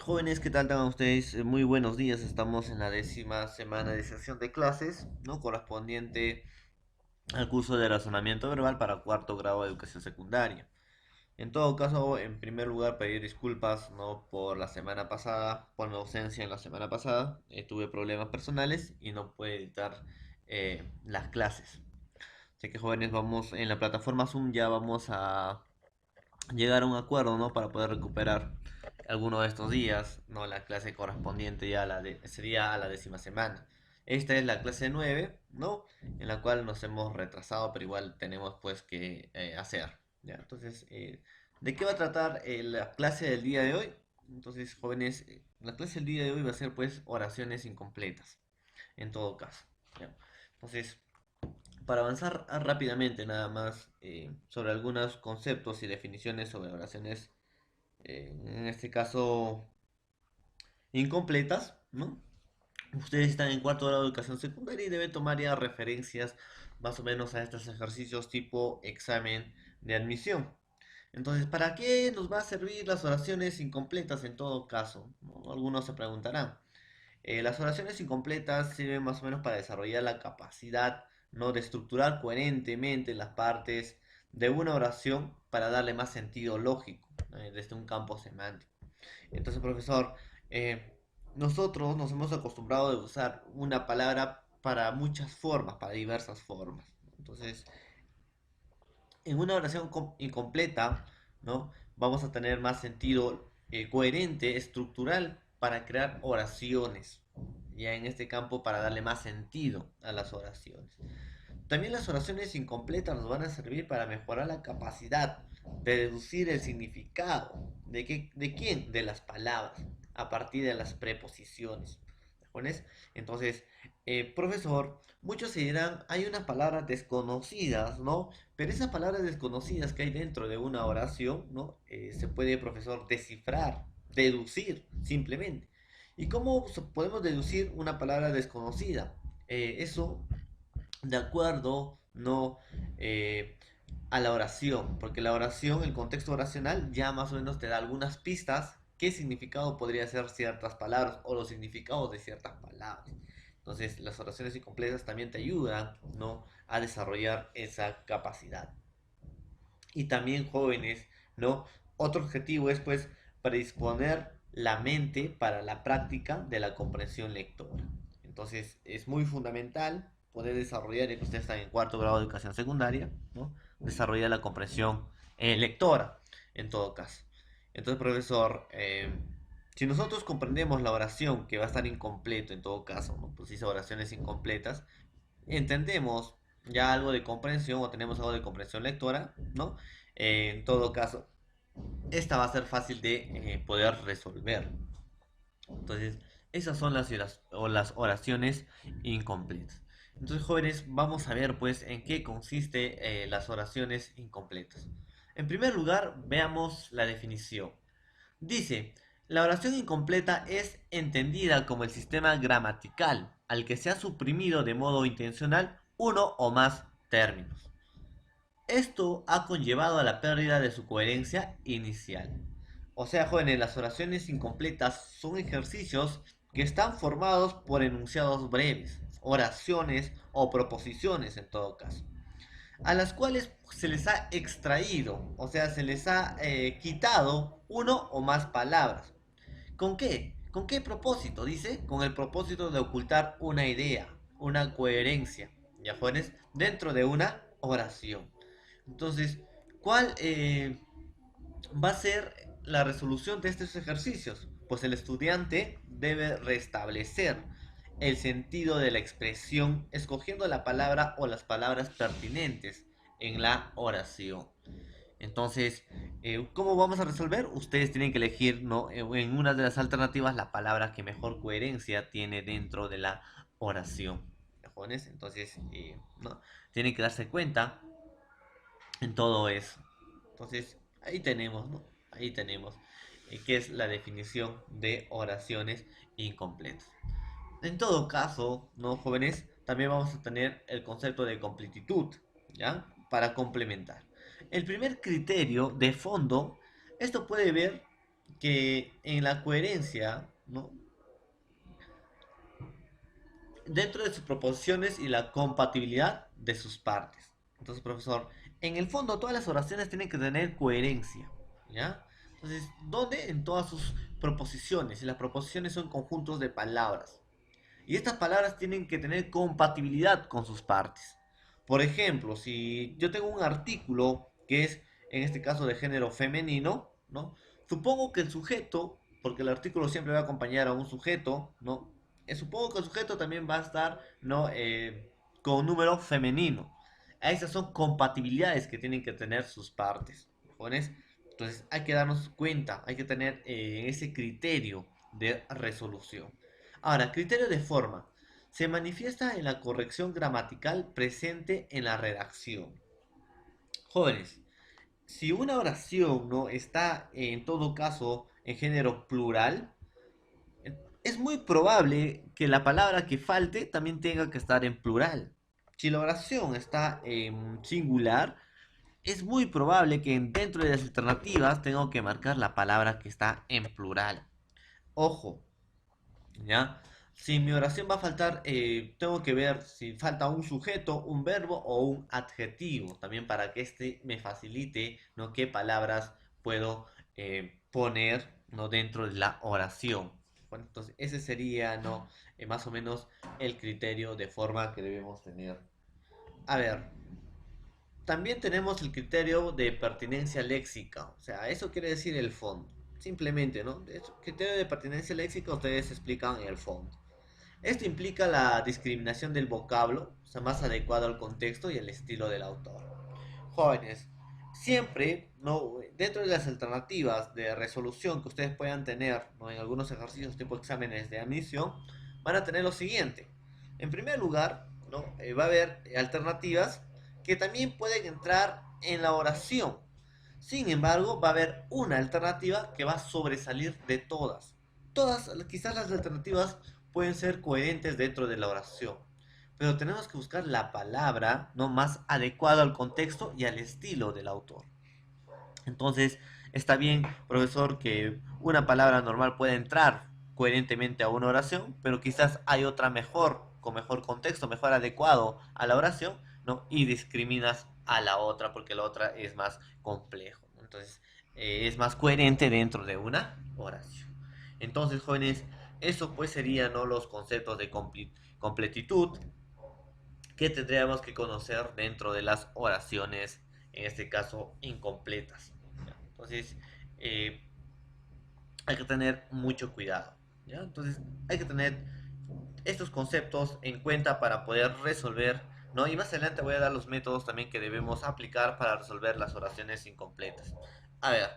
Jóvenes, ¿qué tal tengan ustedes? Muy buenos días. Estamos en la 10ª semana de sesión de clases, ¿no? Correspondiente al curso de razonamiento verbal para cuarto grado de educación secundaria. En todo caso, en primer lugar, pedir disculpas, ¿no? Por la semana pasada, por mi ausencia en la semana pasada. Tuve problemas personales y no pude editar las clases. Así que jóvenes, vamos en la plataforma Zoom, ya vamos a llegar a un acuerdo, ¿no? Para poder recuperar alguno de estos días, ¿no? La clase correspondiente ya sería a la 10ª semana. Esta es la clase 9, ¿no? En la cual nos hemos retrasado, pero igual tenemos pues que hacer, ¿ya? Entonces, ¿de qué va a tratar la clase del día de hoy? Entonces, jóvenes, la clase del día de hoy va a ser pues oraciones incompletas, en todo caso, ¿ya? Entonces, para avanzar rápidamente nada más sobre algunos conceptos y definiciones sobre oraciones, en este caso incompletas, ¿no? Ustedes están en cuarto grado de educación secundaria y deben tomar ya referencias más o menos a estos ejercicios tipo examen de admisión. Entonces, ¿para qué nos va a servir las oraciones incompletas en todo caso? ¿No? Algunos se preguntarán. Las oraciones incompletas sirven más o menos para desarrollar la capacidad, ¿no? De estructurar coherentemente las partes de una oración para darle más sentido lógico, desde un campo semántico. Entonces, profesor, eh, nosotros nos hemos acostumbrado a usar una palabra para muchas formas, para diversas formas. Entonces, en una oración incompleta, ¿no? Vamos a tener más sentido coherente, estructural, para crear oraciones. Ya en este campo, para darle más sentido a las oraciones. También las oraciones incompletas nos van a servir para mejorar la capacidad de deducir el significado. ¿De quién? De las palabras, a partir de las preposiciones. ¿Japones? Entonces, profesor, muchos se dirán, hay unas palabras desconocidas, ¿no? Pero esas palabras desconocidas que hay dentro de una oración, ¿no? Se puede, profesor, descifrar, deducir, simplemente. ¿Y cómo podemos deducir una palabra desconocida? Eso de acuerdo, ¿no? Eh, a la oración, porque la oración, el contexto oracional, ya más o menos te da algunas pistas qué significado podría ser ciertas palabras o los significados de ciertas palabras. Entonces, las oraciones incompletas también te ayudan, ¿no? A desarrollar esa capacidad. Y también jóvenes, ¿no? Otro objetivo es pues predisponer la mente para la práctica de la comprensión lectora. Entonces es muy fundamental poder desarrollar, ya que ustedes están en cuarto grado de educación secundaria, ¿no? Desarrollar la comprensión lectora, en todo caso. Entonces, profesor, si nosotros comprendemos la oración, que va a estar incompleto en todo caso, ¿no? Pues hizo oraciones incompletas, entendemos ya algo de comprensión o tenemos algo de comprensión lectora, ¿no? En todo caso, esta va a ser fácil de poder resolver. Entonces, esas son las oraciones incompletas. Entonces, jóvenes, vamos a ver pues en qué consiste las oraciones incompletas. En primer lugar, veamos la definición. Dice, la oración incompleta es entendida como el sistema gramatical al que se ha suprimido de modo intencional uno o más términos. Esto ha conllevado a la pérdida de su coherencia inicial. O sea, jóvenes, las oraciones incompletas son ejercicios que están formados por enunciados breves, oraciones o proposiciones en todo caso, a las cuales se les ha extraído, o sea, se les ha quitado uno o más palabras. ¿Con qué? ¿Con qué propósito? Dice, con el propósito de ocultar una idea, una coherencia, ya jóvenes, dentro de una oración. Entonces, ¿cuál va a ser la resolución de estos ejercicios? Pues el estudiante debe restablecer el sentido de la expresión escogiendo la palabra o las palabras pertinentes en la oración. Entonces, ¿cómo vamos a resolver? Ustedes tienen que elegir, ¿no? En una de las alternativas la palabra que mejor coherencia tiene dentro de la oración. ¿Jóvenes? Entonces, ¿no? Tienen que darse cuenta en todo eso. Entonces, ahí tenemos, ¿no? Ahí tenemos qué es la definición de oraciones incompletas. En todo caso, ¿no, jóvenes? También vamos a tener el concepto de completitud, ¿ya? Para complementar. El primer criterio de fondo, esto puede ver, que en la coherencia, ¿no? Dentro de sus proposiciones y la compatibilidad de sus partes. Entonces, profesor, en el fondo todas las oraciones tienen que tener coherencia, ¿ya? Entonces, ¿dónde? En todas sus proposiciones. Y las proposiciones son conjuntos de palabras. Y estas palabras tienen que tener compatibilidad con sus partes. Por ejemplo, si yo tengo un artículo que es, en este caso, de género femenino, ¿no? Supongo que el sujeto, porque el artículo siempre va a acompañar a un sujeto, ¿no? Supongo que el sujeto también va a estar, ¿no? Con un número femenino. Esas son compatibilidades que tienen que tener sus partes, ¿jóvenes? Entonces hay que darnos cuenta, hay que tener ese criterio de resolución. Ahora, criterio de forma. Se manifiesta en la corrección gramatical presente en la redacción. Jóvenes, si una oración no está en todo caso en género plural, es muy probable que la palabra que falte también tenga que estar en plural. Si la oración está en singular, es muy probable que dentro de las alternativas tenga que marcar la palabra que está en plural. Ojo, ¿ya? Si mi oración va a faltar, tengo que ver si falta un sujeto, un verbo o un adjetivo, también para que este me facilite, ¿no? Qué palabras puedo poner, ¿no? Dentro de la oración. Bueno, entonces ese sería, ¿no? Más o menos el criterio de forma que debemos tener. A ver, también tenemos el criterio de pertinencia léxica, o sea, eso quiere decir el fondo. Simplemente, ¿no? El criterio de pertinencia léxica ustedes explican el fondo. Esto implica la discriminación del vocablo, o sea, más adecuado al contexto y el estilo del autor. Jóvenes, siempre, ¿no? Dentro de las alternativas de resolución que ustedes puedan tener, ¿no? En algunos ejercicios tipo exámenes de admisión, van a tener lo siguiente. En primer lugar, ¿no? Va a haber alternativas que también pueden entrar en la oración. Sin embargo, va a haber una alternativa que va a sobresalir de todas. Todas, quizás las alternativas pueden ser coherentes dentro de la oración, pero tenemos que buscar la palabra no más adecuada al contexto y al estilo del autor. Entonces, está bien, profesor, que una palabra normal puede entrar coherentemente a una oración, pero quizás hay otra mejor, con mejor contexto, mejor adecuado a la oración, ¿no? Y discriminas a la otra porque la otra es más complejo. Entonces, es más coherente dentro de una oración. Entonces, jóvenes, eso pues serían, ¿no? Los conceptos de completitud que tendríamos que conocer dentro de las oraciones, en este caso incompletas. Entonces, eh, hay que tener mucho cuidado. ¿Ya? Entonces, hay que tener estos conceptos en cuenta para poder resolver, ¿no? Y más adelante voy a dar los métodos también que debemos aplicar para resolver las oraciones incompletas. A ver,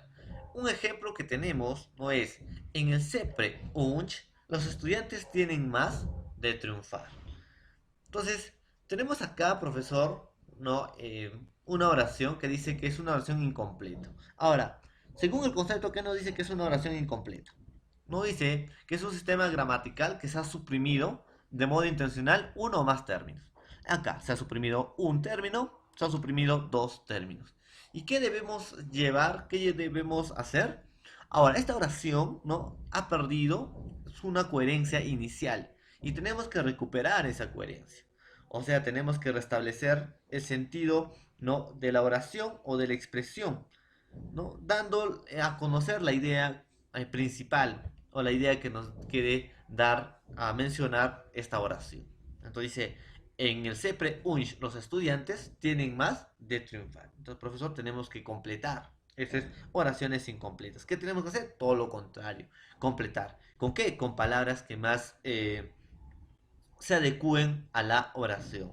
un ejemplo que tenemos no es en el CEPRE UNCH, los estudiantes tienen más de triunfar. Entonces, tenemos acá, profesor, ¿no? Una oración que dice que es una oración incompleta. Ahora, según el concepto, ¿qué nos dice que es una oración incompleta? No dice que es un sistema gramatical que se ha suprimido de modo intencional uno o más términos. Acá se ha suprimido un término, se han suprimido dos términos. ¿Y qué debemos llevar? ¿Qué debemos hacer? Ahora, esta oración, ¿no? Ha perdido una coherencia inicial y tenemos que recuperar esa coherencia. O sea, tenemos que restablecer el sentido, ¿no? De la oración o de la expresión, ¿no? Dando a conocer la idea principal o la idea que nos quiere dar a mencionar esta oración. Entonces dice, en el CEPRE UNCH los estudiantes tienen más de triunfar. Entonces, profesor, tenemos que completar esas oraciones incompletas. ¿Qué tenemos que hacer? Todo lo contrario, completar. ¿Con qué? Con palabras que más se adecúen a la oración.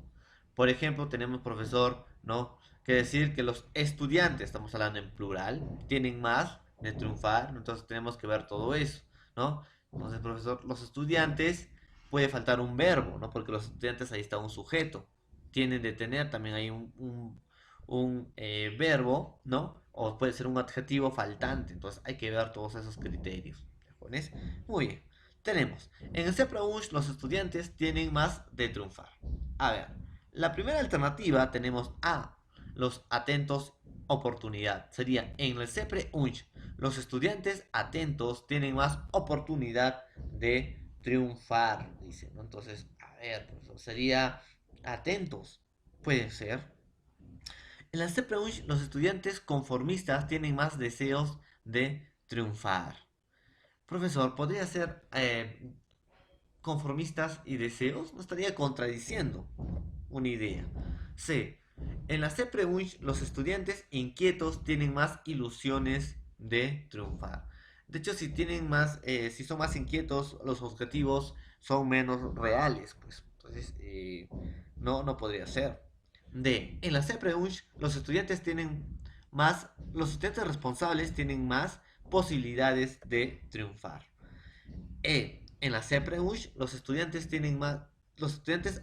Por ejemplo, tenemos, profesor, ¿no? Que decir que los estudiantes, estamos hablando en plural, tienen más de triunfar, entonces tenemos que ver todo eso, ¿no? Entonces, profesor, los estudiantes puede faltar un verbo, ¿no? Porque los estudiantes ahí está un sujeto. Tienen de tener también ahí un verbo, ¿no? O puede ser un adjetivo faltante. Entonces hay que ver todos esos criterios. ¿Japonés? Muy bien. Tenemos, en el CEPRA-UNCH los estudiantes tienen más de triunfar. A ver, la primera alternativa tenemos A, los atentos oportunidad. Sería en el CEPRE-UNCH los estudiantes atentos tienen más oportunidad de triunfar, dice, ¿no? Entonces, a ver, profesor, sería atentos, puede ser. En la CPUH, los estudiantes conformistas tienen más deseos de triunfar. Profesor, ¿podría ser conformistas y deseos? No estaría contradiciendo una idea. C. En la CPUH, los estudiantes inquietos tienen más ilusiones de triunfar. De hecho, si tienen más, si son más inquietos, los objetivos son menos reales, pues. Entonces, no podría ser. D. En la CPUH, los estudiantes tienen más, los estudiantes responsables tienen más posibilidades de triunfar. E. En la CPUH, los estudiantes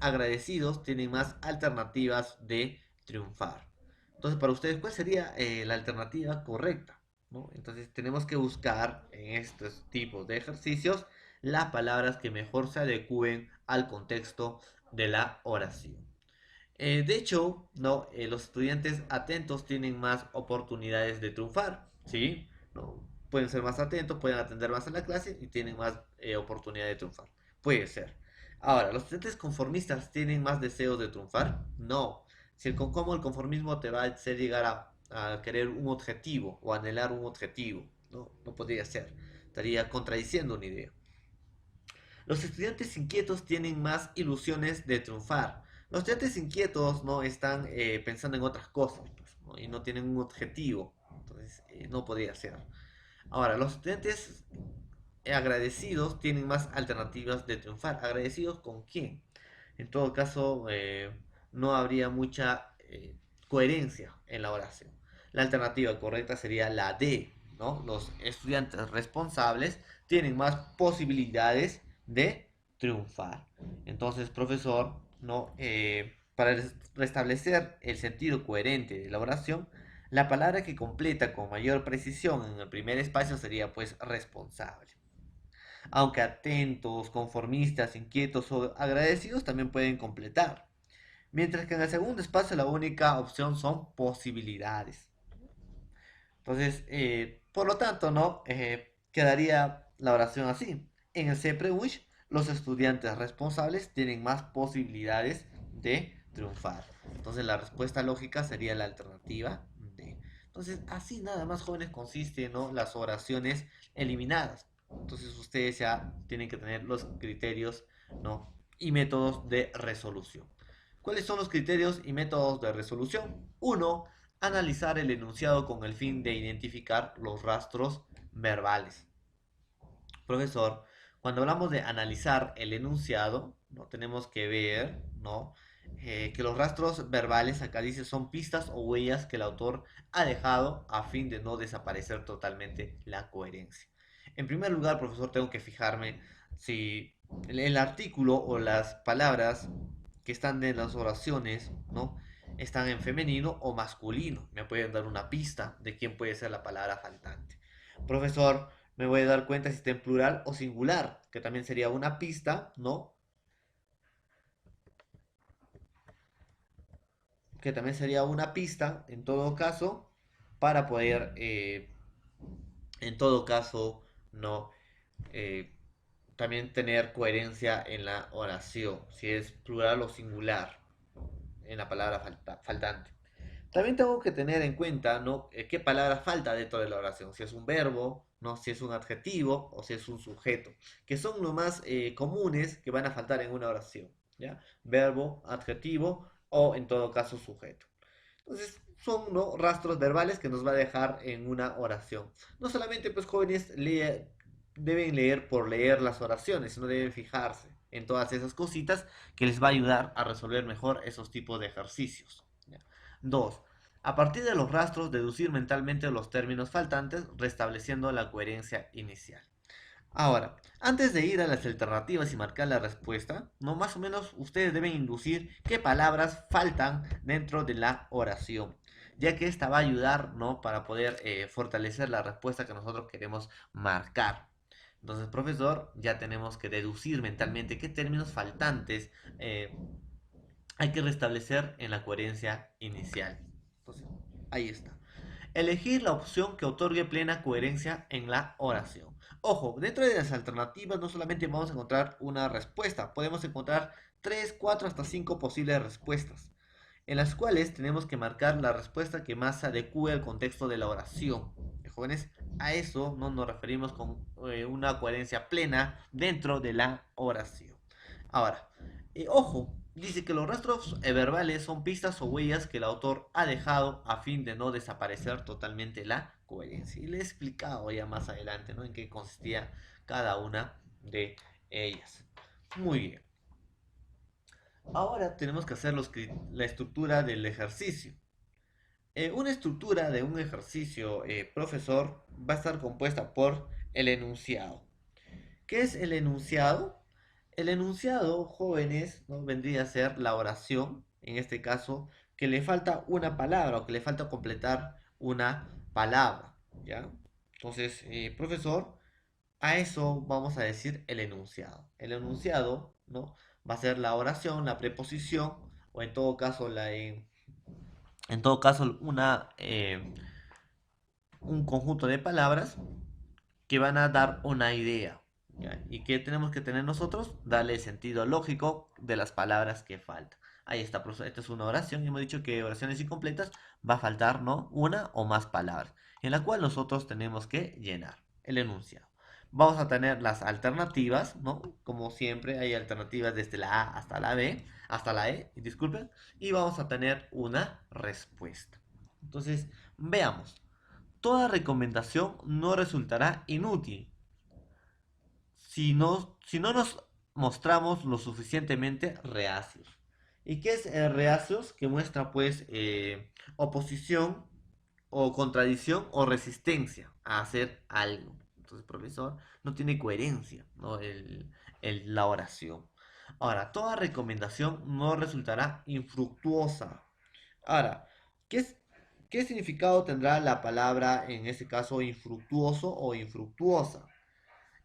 agradecidos tienen más alternativas de triunfar. Entonces, para ustedes, ¿cuál sería la alternativa correcta? ¿No? Entonces, tenemos que buscar en estos tipos de ejercicios las palabras que mejor se adecúen al contexto de la oración. De hecho, ¿no? Los estudiantes atentos tienen más oportunidades de triunfar, ¿sí? ¿No? Pueden ser más atentos, pueden atender más a la clase y tienen más oportunidad de triunfar. Puede ser. Ahora, ¿los estudiantes conformistas tienen más deseos de triunfar? No. Si ¿cómo el conformismo te va a hacer llegar a querer un objetivo o anhelar un objetivo? No podría ser. Estaría contradiciendo una idea. Los estudiantes inquietos tienen más ilusiones de triunfar. Los estudiantes inquietos no están pensando en otras cosas, pues, ¿no? Y no tienen un objetivo. Entonces, no podría ser. Ahora, los estudiantes agradecidos tienen más alternativas de triunfar. ¿Agradecidos con quién? En todo caso, no habría mucha coherencia en la oración. La alternativa correcta sería la D, ¿no? Los estudiantes responsables tienen más posibilidades de triunfar. Entonces, profesor, ¿no? Para restablecer el sentido coherente de la oración, la palabra que completa con mayor precisión en el primer espacio sería pues responsable. Aunque atentos, conformistas, inquietos o agradecidos también pueden completar. Mientras que en el segundo espacio la única opción son posibilidades. Entonces, por lo tanto, ¿no? Quedaría la oración así. En el CPUH, los estudiantes responsables tienen más posibilidades de triunfar. Entonces, la respuesta lógica sería la alternativa D. Entonces, así nada más, jóvenes, consiste, ¿no? Las oraciones eliminadas. Entonces, ustedes ya tienen que tener los criterios, ¿no? Y métodos de resolución. ¿Cuáles son los criterios y métodos de resolución? Uno, analizar el enunciado con el fin de identificar los rastros verbales. Profesor, cuando hablamos de analizar el enunciado, ¿no? Tenemos que ver, ¿no? Que los rastros verbales, acá dice, son pistas o huellas que el autor ha dejado a fin de no desaparecer totalmente la coherencia. En primer lugar, profesor, tengo que fijarme si el artículo o las palabras que están en las oraciones, ¿no? Están en femenino o masculino. Me pueden dar una pista de quién puede ser la palabra faltante. Profesor, me voy a dar cuenta si está en plural o singular, que también sería una pista, ¿no? Que también sería una pista, en todo caso, para poder, en todo caso, ¿no? Eh, también tener coherencia en la oración, si es plural o singular, ¿no? En la palabra faltante. También tengo que tener en cuenta, ¿no? Qué palabra falta dentro de la oración, si es un verbo, ¿no? Si es un adjetivo o si es un sujeto, que son lo más comunes que van a faltar en una oración, ¿ya? Verbo, adjetivo o en todo caso sujeto. Entonces, son, ¿no? Rastros verbales que nos va a dejar en una oración. No solamente, pues, jóvenes deben leer por leer las oraciones, sino deben fijarse en todas esas cositas que les va a ayudar a resolver mejor esos tipos de ejercicios. ¿Ya? 2. A partir de los rastros, deducir mentalmente los términos faltantes, restableciendo la coherencia inicial. Ahora, antes de ir a las alternativas y marcar la respuesta, no más o menos ustedes deben inducir qué palabras faltan dentro de la oración, ya que esta va a ayudar, ¿no? Para poder fortalecer la respuesta que nosotros queremos marcar. Entonces, profesor, ya tenemos que deducir mentalmente qué términos faltantes hay que restablecer en la coherencia inicial. Entonces, ahí está. Elegir la opción que otorgue plena coherencia en la oración. Ojo, dentro de las alternativas no solamente vamos a encontrar una respuesta, podemos encontrar 3, 4, hasta 5 posibles respuestas, en las cuales tenemos que marcar la respuesta que más se adecue al contexto de la oración. Jóvenes, a eso no nos referimos con una coherencia plena dentro de la oración. Ahora, ojo, dice que los rastros verbales son pistas o huellas que el autor ha dejado a fin de no desaparecer totalmente la coherencia. Y le he explicado ya más adelante, ¿no?, en qué consistía cada una de ellas. Muy bien. Ahora tenemos que hacer la estructura del ejercicio. Una estructura de un ejercicio, profesor, va a estar compuesta por el enunciado. ¿Qué es el enunciado? El enunciado, jóvenes, ¿no?, vendría a ser la oración, en este caso, que le falta una palabra o que le falta completar una palabra, ¿ya? Entonces, profesor, a eso vamos a decir el enunciado. El enunciado, ¿no?, va a ser la oración, la preposición, o en todo caso, en todo caso un conjunto de palabras que van a dar una idea. ¿Ya? ¿Y qué tenemos que tener nosotros? Darle el sentido lógico de las palabras que faltan. Ahí está, profesor. Esta es una oración. Y hemos dicho que oraciones incompletas va a faltar, ¿no?, una o más palabras, en la cual nosotros tenemos que llenar el enunciado. Vamos a tener las alternativas, ¿no? Como siempre, hay alternativas desde la A hasta la B, hasta la E, disculpen. Y vamos a tener una respuesta. Entonces, veamos. Toda recomendación no resultará inútil si no nos mostramos lo suficientemente reacios. ¿Y qué es reacios? Que muestra pues oposición o contradicción o resistencia a hacer algo. Entonces, profesor, no tiene coherencia, ¿no?, la oración. Ahora, toda recomendación no resultará infructuosa. Ahora, ¿qué es, ¿qué significado tendrá la palabra en este caso infructuoso o infructuosa?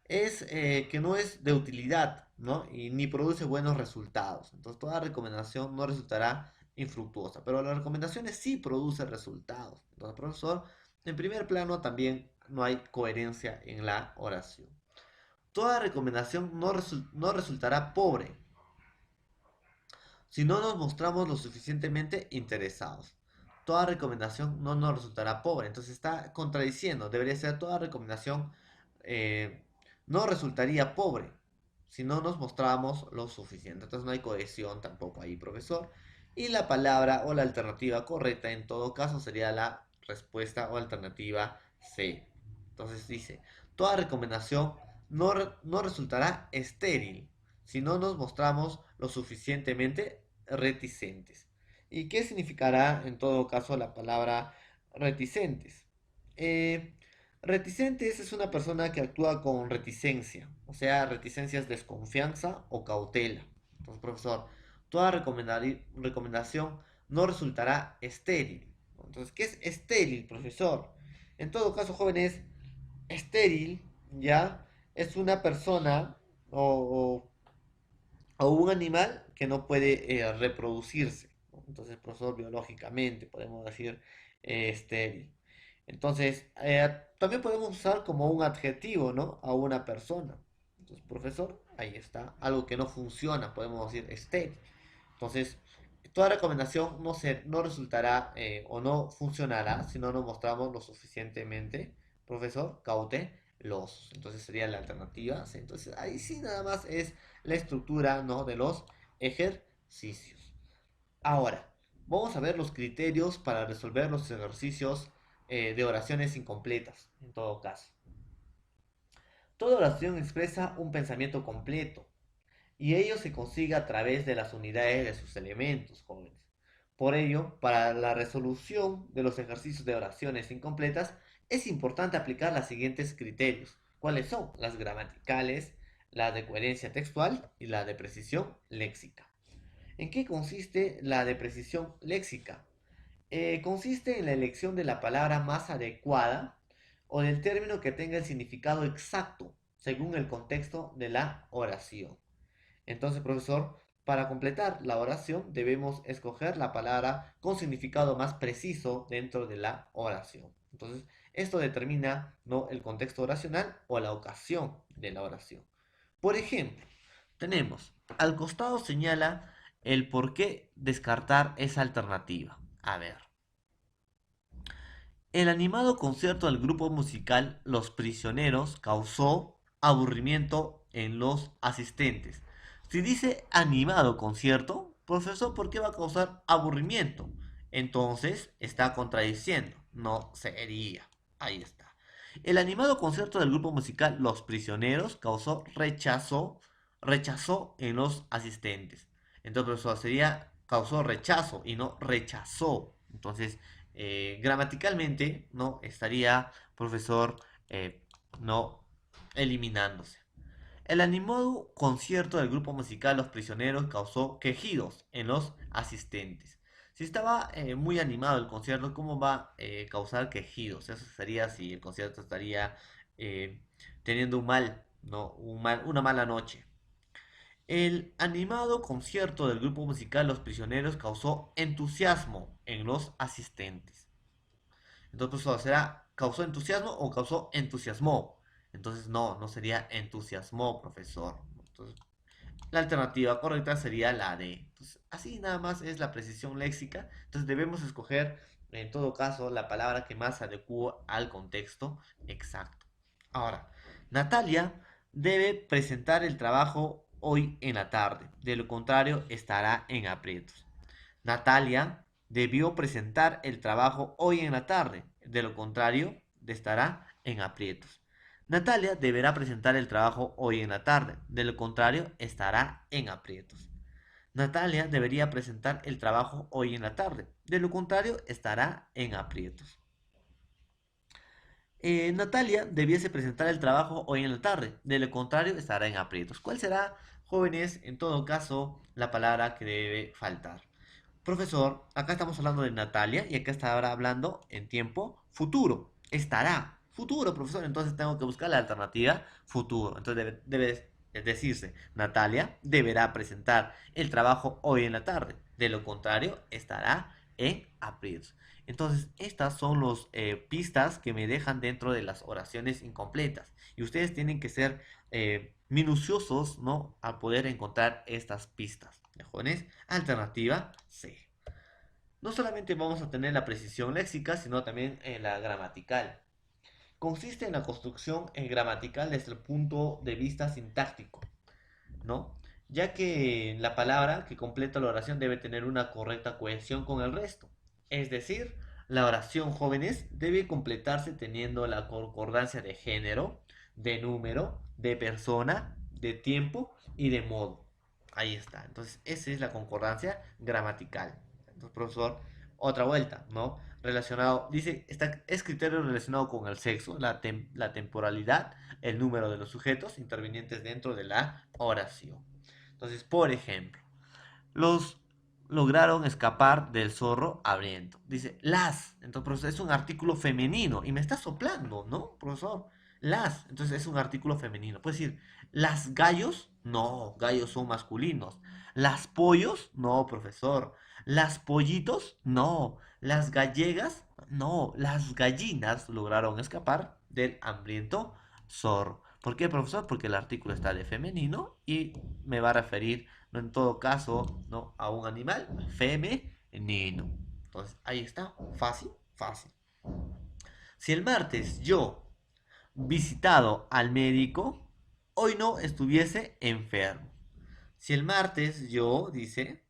Es que no es de utilidad, ¿no? Y ni produce buenos resultados. Entonces, toda recomendación no resultará infructuosa, pero las recomendaciones sí producen resultados. Entonces, profesor, en primer plano también no hay coherencia en la oración. Toda recomendación no resultará pobre si no nos mostramos lo suficientemente interesados. Toda recomendación no nos resultará pobre. Entonces está contradiciendo. Debería ser toda recomendación eh, no resultaría pobre si no nos mostramos lo suficiente. Entonces no hay cohesión tampoco ahí, profesor. Y la palabra o la alternativa correcta en todo caso sería la respuesta o alternativa C. Entonces dice, toda recomendación no resultará estéril si no nos mostramos lo suficientemente reticentes. ¿Y qué significará en todo caso la palabra reticentes? Eh, Reticentes es una persona que actúa con reticencia, o sea, reticencia es desconfianza o cautela. Entonces, profesor, toda recomendación no resultará estéril. Entonces, ¿qué es estéril, profesor? En todo caso, jóvenes, estéril, ¿ya? Es una persona o un animal que no puede reproducirse, ¿no? Entonces, profesor, biológicamente podemos decir estéril. Entonces, también podemos usar como un adjetivo, ¿no?, a una persona. Entonces, profesor, ahí está, algo que no funciona, podemos decir estéril. Entonces, toda recomendación no resultará o no funcionará si no nos mostramos lo suficientemente, profesor, cautelosos. Entonces sería la alternativa. ¿Sí? Entonces, ahí sí nada más es la estructura, ¿no?, de los ejercicios. Ahora, vamos a ver los criterios para resolver los ejercicios de oraciones incompletas, en todo caso. Toda oración expresa un pensamiento completo, y ello se consigue a través de las unidades de sus elementos, jóvenes. Por ello, para la resolución de los ejercicios de oraciones incompletas, es importante aplicar los siguientes criterios. ¿Cuáles son? Las gramaticales, la de coherencia textual y la de precisión léxica. ¿En qué consiste la de precisión léxica? Consiste en la elección de la palabra más adecuada o del término que tenga el significado exacto según el contexto de la oración. Entonces, profesor, Para completar la oración debemos escoger la palabra con significado más preciso dentro de la oración. Entonces, esto determina, ¿no?, el contexto oracional o la ocasión de la oración. Por ejemplo, tenemos, al costado señala el por qué descartar esa alternativa. A ver, el animado concierto del grupo musical Los Prisioneros causó aburrimiento en los asistentes. Si dice animado concierto, profesor, ¿por qué va a causar aburrimiento? Entonces está contradiciendo. No sería. Ahí está. El animado concierto del grupo musical Los Prisioneros rechazó en los asistentes. Entonces, profesor, sería causó rechazo y no rechazó. Entonces, gramaticalmente, ¿no? Estaría, profesor, no eliminándose. El animado concierto del grupo musical Los Prisioneros causó quejidos en los asistentes. Si estaba muy animado el concierto, ¿cómo va a causar quejidos? Eso sería si el concierto estaría eh, teniendo un mal, ¿no? Una mala noche. El animado concierto del grupo musical Los Prisioneros causó entusiasmo en los asistentes. Entonces, profesor, ¿será causó entusiasmo o causó entusiasmó? Entonces, no sería entusiasmó, profesor. Entonces, la alternativa correcta sería la D. Entonces, así nada más es la precisión léxica. Entonces, debemos escoger, en todo caso, la palabra que más se adecua al contexto exacto. Ahora, Natalia debe presentar el trabajo hoy en la tarde. De lo contrario, estará en aprietos. Natalia debió presentar el trabajo hoy en la tarde, de lo contrario, estará en aprietos. Natalia deberá presentar el trabajo hoy en la tarde, de lo contrario, estará en aprietos. Natalia debería presentar el trabajo hoy en la tarde, de lo contrario, estará en aprietos. Natalia debiese presentar el trabajo hoy en la tarde, de lo contrario, estará en aprietos. ¿Cuál será, jóvenes, en todo caso, la palabra que debe faltar? Profesor, acá estamos hablando de Natalia y acá está ahora hablando en tiempo futuro. Estará. Futuro, profesor. Entonces tengo que buscar la alternativa futuro. Entonces debe decirse, Natalia deberá presentar el trabajo hoy en la tarde. De lo contrario, estará en aprietos. Entonces, estas son las pistas que me dejan dentro de las oraciones incompletas. Y ustedes tienen que ser minuciosos, ¿no?, al poder encontrar estas pistas. ¿De jóvenes? Alternativa C. No solamente vamos a tener la precisión léxica, sino también la gramatical. Consiste en la construcción gramatical desde el punto de vista sintáctico, ¿no? Ya que la palabra que completa la oración debe tener una correcta cohesión con el resto. Es decir, la oración, jóvenes, debe completarse teniendo la concordancia de género, de número, de persona, de tiempo y de modo. Ahí está. Entonces, esa es la concordancia gramatical. Entonces, profesor, otra vuelta, ¿no? Relacionado, dice, es criterio relacionado con el sexo, la temporalidad, el número de los sujetos intervinientes dentro de la oración. Entonces, por ejemplo, los lograron escapar del zorro hambriento. Dice, las. Entonces, profesor, es un artículo femenino. Y me está soplando, ¿no, profesor? Las. Entonces, es un artículo femenino. Puede decir, las gallos. No, gallos son masculinos. Las pollos. No, profesor. Las pollitos. No. Las gallegas. No. Las gallinas lograron escapar del hambriento zorro. ¿Por qué, profesor? Porque el artículo está de femenino y me va a referir, no, en todo caso, ¿no?, a un animal femenino. Entonces, ahí está. Fácil, fácil. Si el martes yo visitado al médico, hoy no estuviese enfermo. Si el martes yo, dice,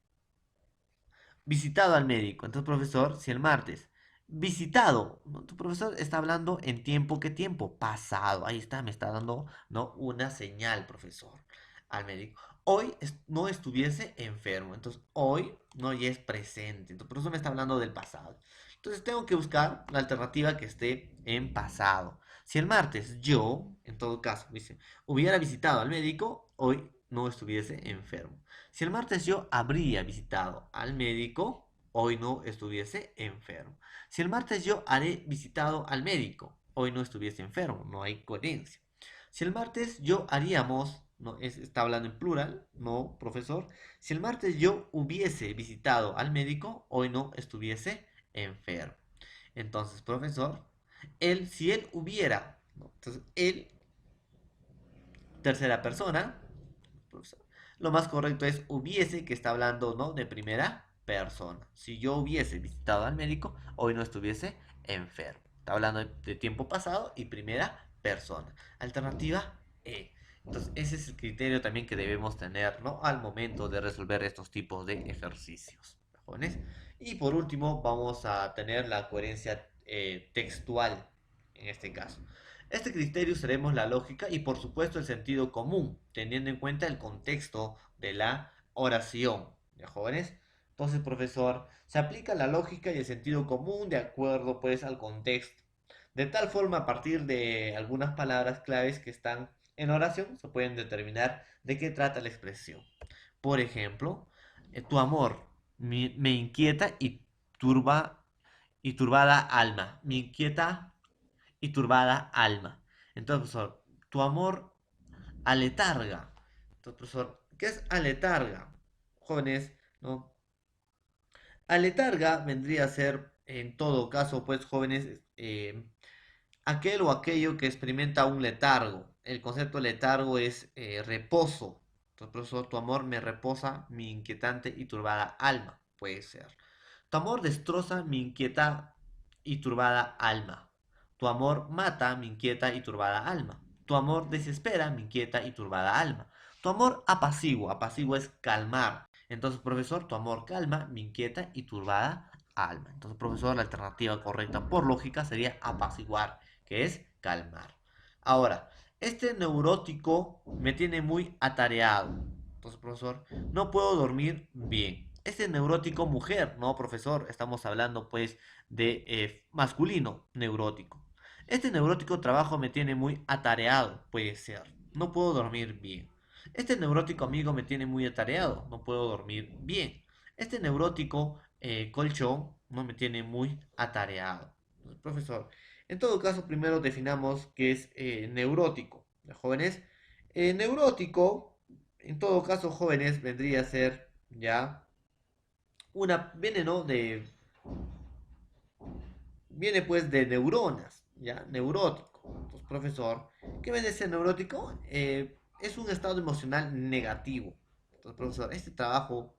visitado al médico. Entonces, profesor, si el martes visitado, ¿no?, tu profesor está hablando en tiempo, ¿qué tiempo? Pasado. Ahí está, me está dando, ¿no?, una señal, profesor, al médico. Hoy no estuviese enfermo. Entonces, hoy no ya es presente. Entonces, por eso me está hablando del pasado. Entonces, tengo que buscar la alternativa que esté en pasado. Si el martes yo, en todo caso, dice, hubiera visitado al médico, hoy no estuviese enfermo. Si el martes yo habría visitado al médico, hoy no estuviese enfermo. Si el martes yo haré visitado al médico, hoy no estuviese enfermo. No hay coherencia. Si el martes yo haríamos, no, está hablando en plural, no, profesor. Si el martes yo hubiese visitado al médico, hoy no estuviese enfermo. Entonces, profesor, si él hubiera, ¿no? Entonces, él, tercera persona, profesor, lo más correcto es hubiese, que está hablando, ¿no? De primera persona. Si yo hubiese visitado al médico, hoy no estuviese enfermo. Está hablando de tiempo pasado y primera persona. Alternativa E. Entonces, ese es el criterio también que debemos tener, ¿no? Al momento de resolver estos tipos de ejercicios, jóvenes. Y por último, vamos a tener la coherencia textual en este caso. Este criterio usaremos la lógica y por supuesto el sentido común, teniendo en cuenta el contexto de la oración. ¿Ya, jóvenes? Entonces, profesor, se aplica la lógica y el sentido común de acuerdo pues al contexto. De tal forma, a partir de algunas palabras claves que están en oración, se pueden determinar de qué trata la expresión. Por ejemplo, tu amor me inquieta y turbada alma. Me inquieta y turbada alma. Entonces, profesor, tu amor aletarga. Entonces, profesor, ¿qué es aletarga? Jóvenes, ¿no? Aletarga vendría a ser, en todo caso, pues, jóvenes, aquel o aquello que experimenta un letargo. El concepto de letargo es reposo. Entonces, profesor, tu amor me reposa mi inquietante y turbada alma. Puede ser. Tu amor destroza mi inquieta y turbada alma. Tu amor mata mi inquieta y turbada alma. Tu amor desespera mi inquieta y turbada alma. Tu amor apacigua, apacigua es calmar. Entonces, profesor, tu amor calma mi inquieta y turbada alma. Entonces, profesor, la alternativa correcta por lógica sería apaciguar, que es calmar. Ahora, este neurótico me tiene muy atareado. Entonces, profesor, no puedo dormir bien. Este neurótico mujer, no, profesor, estamos hablando pues de masculino neurótico. Este neurótico trabajo me tiene muy atareado, puede ser. No puedo dormir bien. Este neurótico amigo me tiene muy atareado, no puedo dormir bien. Este neurótico colchón no me tiene muy atareado. Entonces, profesor, en todo caso, primero definamos qué es neurótico. Jóvenes, neurótico, en todo caso, jóvenes, vendría a ser ya viene, ¿no? Viene pues de neuronas, ¿ya? Neurótico. Entonces, profesor, ¿qué viene a ser neurótico? Es un estado emocional negativo. Entonces, profesor, este trabajo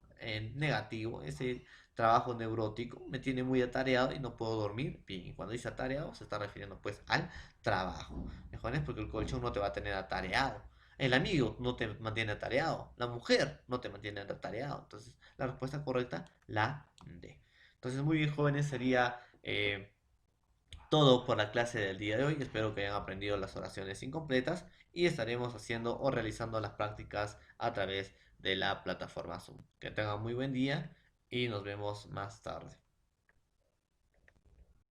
negativo, ese trabajo neurótico, me tiene muy atareado y no puedo dormir bien. Y cuando dice atareado, se está refiriendo pues al trabajo. Mejor es porque el colchón no te va a tener atareado. El amigo no te mantiene atareado. La mujer no te mantiene atareado. Entonces, la respuesta correcta, la D. Entonces, muy bien, jóvenes, sería todo por la clase del día de hoy. Espero que hayan aprendido las oraciones incompletas y estaremos haciendo o realizando las prácticas a través de la plataforma Zoom. Que tengan muy buen día y nos vemos más tarde.